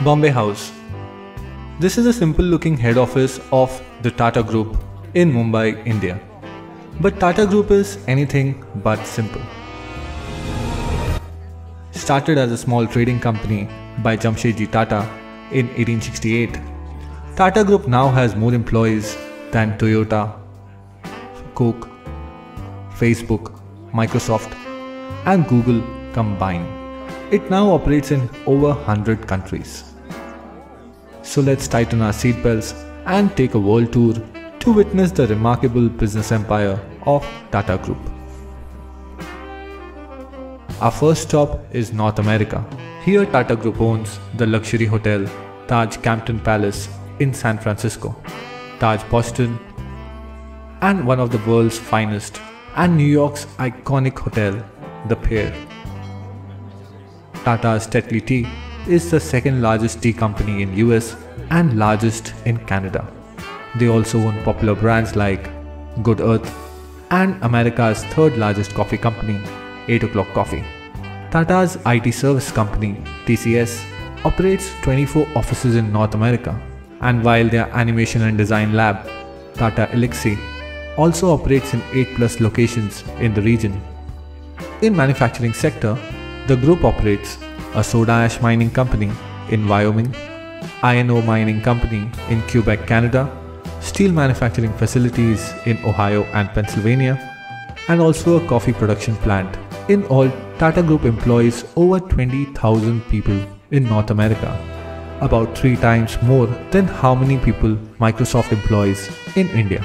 Bombay House. This is a simple looking head office of the Tata Group in Mumbai, India. But Tata Group is anything but simple. Started as a small trading company by Jamshedji Tata in 1868, Tata Group now has more employees than Toyota, Coke, Facebook, Microsoft and Google combined. It now operates in over 100 countries. So let's tighten our seatbelts and take a world tour to witness the remarkable business empire of Tata Group. Our first stop is North America. Here Tata Group owns the luxury hotel Taj Campton Palace in San Francisco, Taj Boston, and one of the world's finest and New York's iconic hotel, The Pier. Tata's Tetley Tea is the second largest tea company in US and largest in Canada. They also own popular brands like Good Earth and America's third largest coffee company, 8 O'Clock Coffee. Tata's IT service company, TCS, operates 24 offices in North America. And while their animation and design lab, Tata Elxsi, also operates in 8+ locations in the region. In manufacturing sector, the group operates a soda ash mining company in Wyoming, iron ore mining company in Quebec, Canada, steel manufacturing facilities in Ohio and Pennsylvania, and also a coffee production plant. In all, Tata Group employs over 20,000 people in North America, about 3 times more than how many people Microsoft employs in India.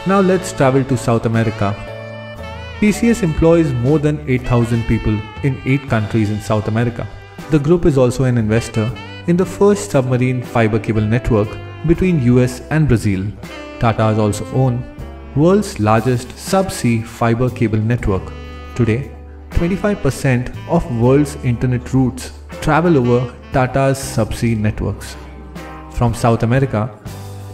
Now let's travel to South America. TCS employs more than 8,000 people in 8 countries in South America. The group is also an investor in the first submarine fiber cable network between US and Brazil. Tata's also own world's largest subsea fiber cable network. Today, 25% of world's internet routes travel over Tata's subsea networks. From South America,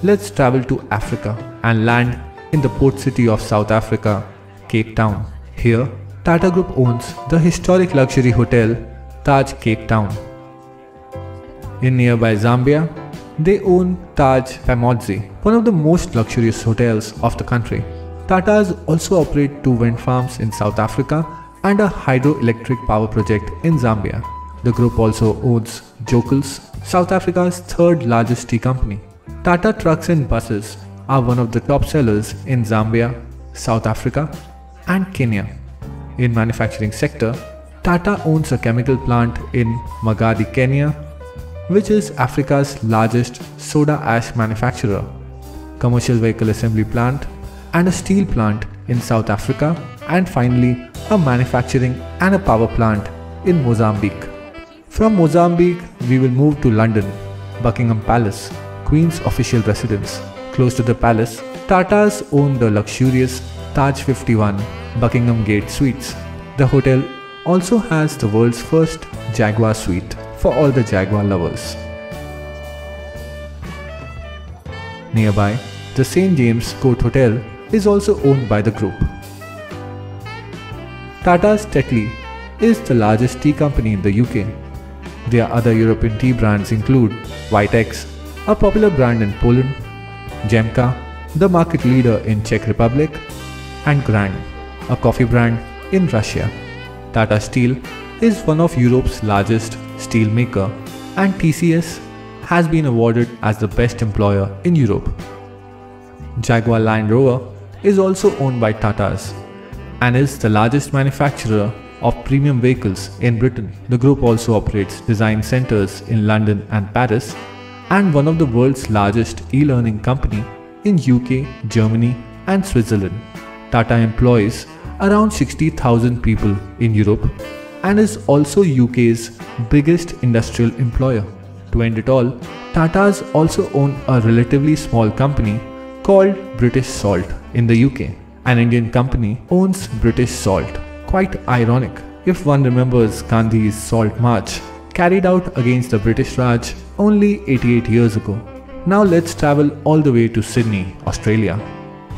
let's travel to Africa and land in the port city of South Africa, Cape Town. Here, Tata Group owns the historic luxury hotel Taj Cape Town. In nearby Zambia, they own Taj Pamodzi, one of the most luxurious hotels of the country. Tata's also operate 2 wind farms in South Africa and a hydroelectric power project in Zambia. The group also owns Jokels, South Africa's third largest tea company. Tata Trucks and Buses are one of the top sellers in Zambia, South Africa and Kenya. In manufacturing sector, Tata owns a chemical plant in Magadi, Kenya, which is Africa's largest soda ash manufacturer, commercial vehicle assembly plant and a steel plant in South Africa, and finally a manufacturing and a power plant in Mozambique. From Mozambique, we will move to London, Buckingham Palace, Queen's official residence. Close to the palace, Tata's own the luxurious Taj 51 Buckingham Gate Suites. The hotel also has the world's first Jaguar suite for all the Jaguar lovers. Nearby, the St. James Court Hotel is also owned by the group. Tata's Tetley is the largest tea company in the UK. Their other European tea brands include Vitex, a popular brand in Poland, Jemka, the market leader in Czech Republic, and Grand, a coffee brand in Russia. Tata Steel is one of Europe's largest steel maker, and TCS has been awarded as the best employer in Europe. Jaguar Land Rover is also owned by Tata's and is the largest manufacturer of premium vehicles in Britain. The group also operates design centers in London and Paris and one of the world's largest e-learning company in UK, Germany and Switzerland. Tata employs around 60,000 people in Europe and is also UK's biggest industrial employer. To end it all, Tata's also own a relatively small company called British Salt in the UK. An Indian company owns British Salt. Quite ironic if one remembers Gandhi's Salt March carried out against the British Raj only 88 years ago. Now let's travel all the way to Sydney, Australia.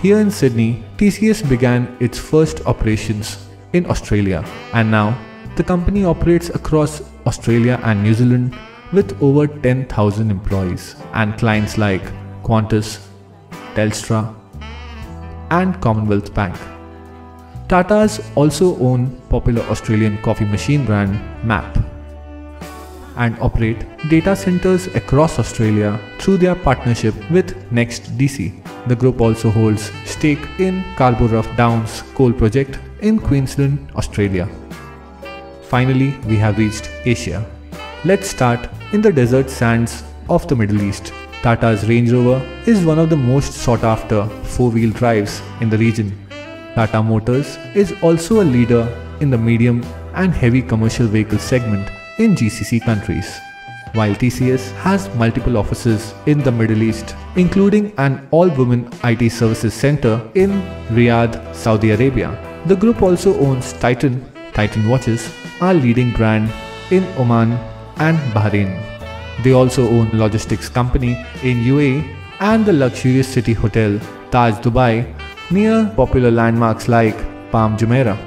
Here in Sydney, TCS began its first operations in Australia, and now the company operates across Australia and New Zealand with over 10,000 employees and clients like Qantas, Telstra, and Commonwealth Bank. TATA'S also own popular Australian coffee machine brand MAP and operate data centers across Australia through their partnership with NextDC. The group also holds stake in Scarborough Downs coal project in Queensland, Australia. Finally, we have reached Asia. Let's start in the desert sands of the Middle East. Tata's Range Rover is one of the most sought after four-wheel drives in the region. Tata Motors is also a leader in the medium and heavy commercial vehicle segment in GCC countries, while TCS has multiple offices in the Middle East, including an all-women IT services center in Riyadh, Saudi Arabia. The group also owns Titan watches, a leading brand in Oman and Bahrain. They also own a logistics company in UAE and the luxurious city hotel Taj Dubai near popular landmarks like Palm Jumeirah.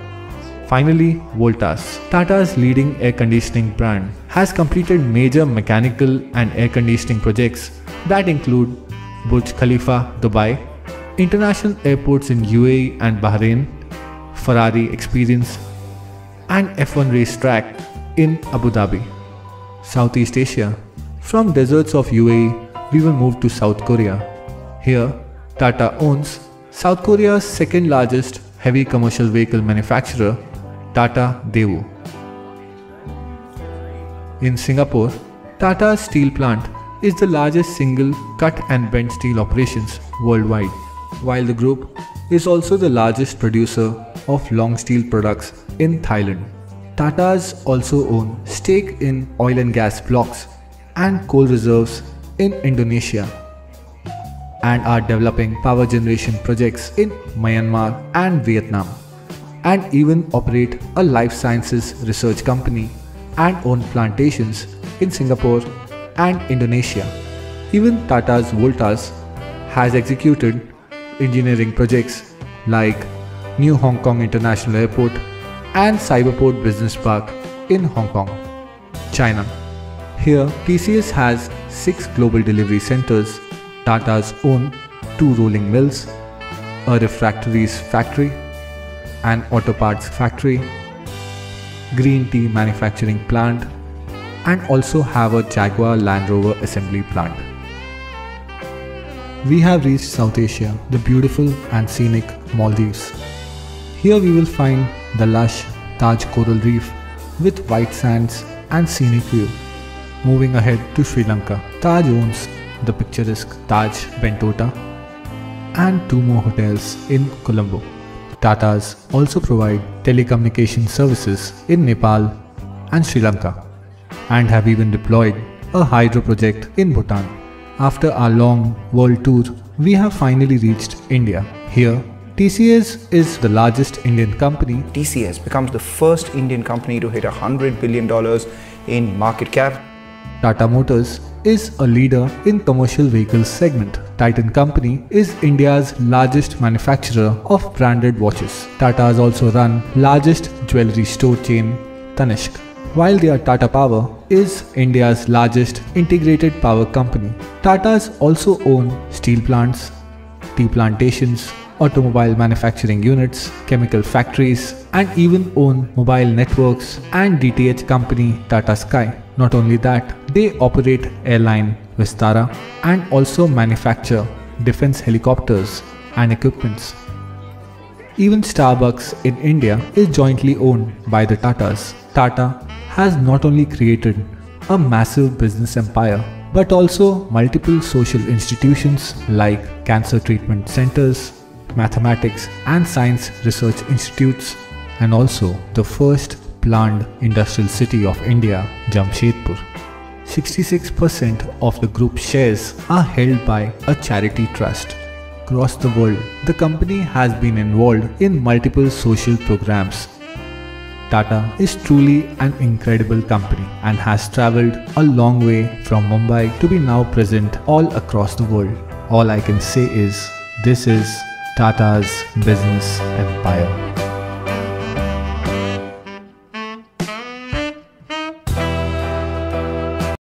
Finally, Voltas, Tata's leading air conditioning brand, has completed major mechanical and air conditioning projects that include Burj Khalifa, Dubai, international airports in UAE and Bahrain, Ferrari Experience, and F1 racetrack in Abu Dhabi. Southeast Asia. From deserts of UAE, we will move to South Korea. Here, Tata owns South Korea's second largest heavy commercial vehicle manufacturer, Tata Daewoo. In Singapore, Tata's steel plant is the largest single cut and bent steel operations worldwide, while the group is also the largest producer of long steel products in Thailand. Tata's also own stake in oil and gas blocks and coal reserves in Indonesia and are developing power generation projects in Myanmar and Vietnam, and even operate a life sciences research company and own plantations in Singapore and Indonesia. Even Tata's Voltas has executed engineering projects like New Hong Kong International Airport and Cyberport Business Park in Hong Kong, China. Here, TCS has 6 global delivery centers, Tata's own 2 rolling mills, a refractories factory, an auto parts factory, green tea manufacturing plant, and also have a Jaguar Land Rover assembly plant. We have reached South Asia, the beautiful and scenic Maldives. Here we will find the lush Taj Coral Reef with white sands and scenic view. Moving ahead to Sri Lanka, Taj owns the picturesque Taj Bentota and 2 more hotels in Colombo. Tata's also provide telecommunication services in Nepal and Sri Lanka and have even deployed a hydro project in Bhutan. After our long world tour, we have finally reached India. Here, TCS is the largest Indian company. TCS becomes the first Indian company to hit $100 billion in market cap. Tata Motors is a leader in commercial vehicles segment. Titan Company is India's largest manufacturer of branded watches. Tata's also run largest jewelry store chain Tanishq, while their Tata Power is India's largest integrated power company. Tata's also own steel plants, tea plantations, automobile manufacturing units, chemical factories, and even own mobile networks and DTH company Tata Sky. Not only that, they operate airline Vistara and also manufacture defense helicopters and equipments. Even Starbucks in India is jointly owned by the Tatas. Tata has not only created a massive business empire, but also multiple social institutions like cancer treatment centers, mathematics and science research institutes, and also the first planned industrial city of India, Jamshedpur. 66% of the group's shares are held by a charity trust. Across the world, the company has been involved in multiple social programs. Tata is truly an incredible company and has traveled a long way from Mumbai to be now present all across the world. All I can say is, this is Tata's business empire.